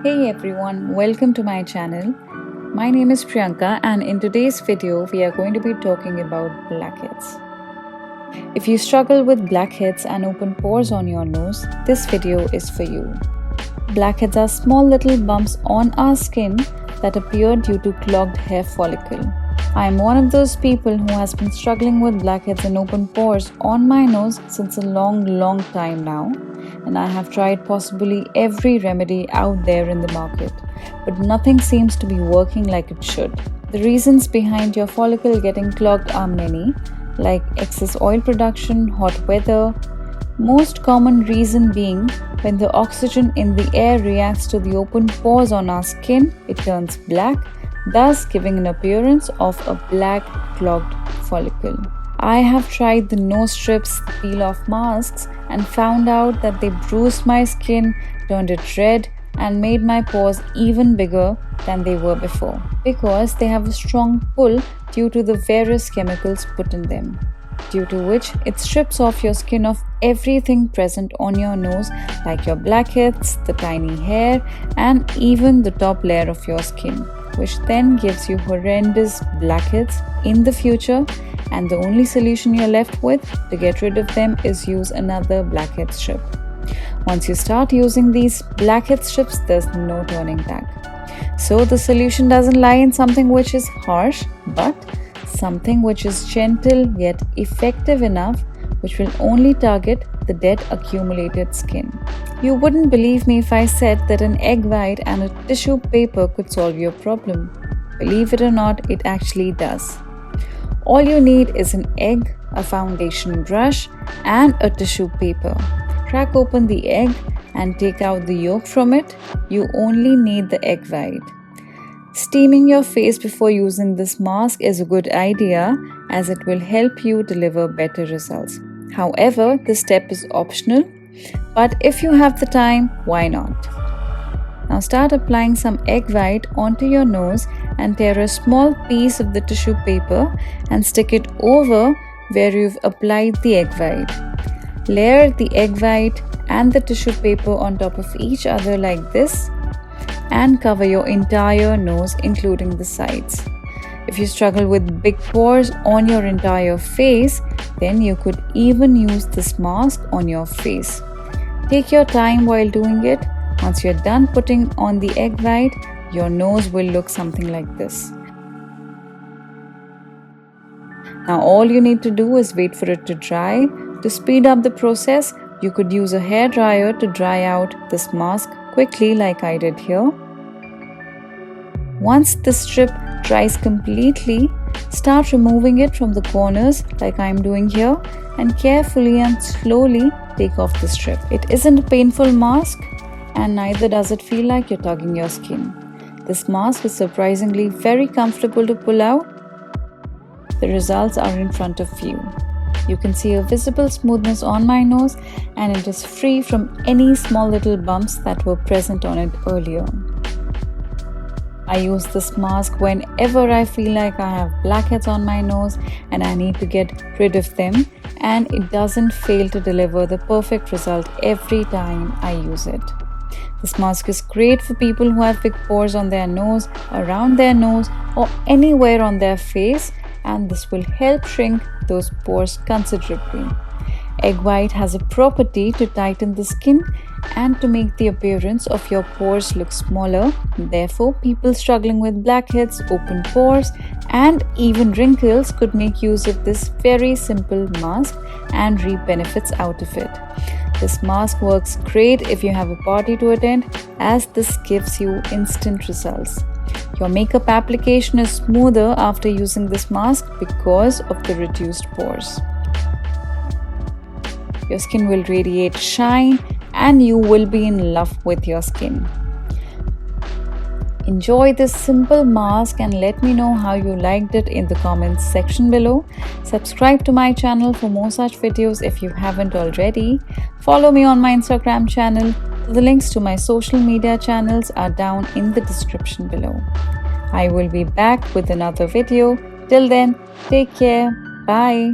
Hey everyone, welcome to my channel. My name is Priyanka and in today's video we are going to be talking about blackheads. If you struggle with blackheads and open pores on your nose, this video is for you. Blackheads are small little bumps on our skin that appear due to clogged hair follicle. I am one of those people who has been struggling with blackheads and open pores on my nose since a long time now. And I have tried possibly every remedy out there in the market, but nothing seems to be working like it should. The reasons behind your follicle getting clogged are many, like excess oil production, hot weather. Most common reason being when the oxygen in the air reacts to the open pores on our skin, it turns black, thus giving an appearance of a black clogged follicle. I have tried the nose strips, peel-off masks and found out that they bruised my skin, turned it red and made my pores even bigger than they were before because they have a strong pull due to the various chemicals put in them, due to which it strips off your skin of everything present on your nose like your blackheads, the tiny hair and even the top layer of your skin, which then gives you horrendous blackheads in the future. And the only solution you're left with to get rid of them is use another blackhead strip. Once you start using these blackhead strips, there's no turning back. So the solution doesn't lie in something which is harsh, but something which is gentle yet effective enough, which will only target the dead accumulated skin. You wouldn't believe me if I said that an egg white and a tissue paper could solve your problem. Believe it or not, it actually does. All you need is an egg, a foundation brush, and a tissue paper. Crack open the egg and take out the yolk from it. You only need the egg white. Steaming your face before using this mask is a good idea as it will help you deliver better results. However, this step is optional, but if you have the time, why not? Now start applying some egg white onto your nose and tear a small piece of the tissue paper and stick it over where you've applied the egg white. Layer the egg white and the tissue paper on top of each other like this and cover your entire nose including the sides. If you struggle with big pores on your entire face, then you could even use this mask on your face. Take your time while doing it. Once you're done putting on the egg white, your nose will look something like this. Now all you need to do is wait for it to dry. To speed up the process, you could use a hair dryer to dry out this mask quickly like I did here. Once the strip dries completely, start removing it from the corners like I'm doing here and carefully and slowly take off the strip. It isn't a painful mask and neither does it feel like you're tugging your skin. This mask is surprisingly very comfortable to pull out. The results are in front of you. You can see a visible smoothness on my nose and it is free from any small little bumps that were present on it earlier. I use this mask whenever I feel like I have blackheads on my nose and I need to get rid of them, and it doesn't fail to deliver the perfect result every time I use it. This mask is great for people who have big pores on their nose, around their nose or anywhere on their face, and this will help shrink those pores considerably. Egg white has a property to tighten the skin and to make the appearance of your pores look smaller. Therefore, people struggling with blackheads, open pores and even wrinkles could make use of this very simple mask and reap benefits out of it. This mask works great if you have a party to attend, as this gives you instant results. Your makeup application is smoother after using this mask because of the reduced pores. Your skin will radiate shine and you will be in love with your skin. Enjoy this simple mask and let me know how you liked it in the comments section below. Subscribe to my channel for more such videos if you haven't already. Follow me on my Instagram channel. The links to my social media channels are down in the description below. I will be back with another video. Till then, take care. Bye.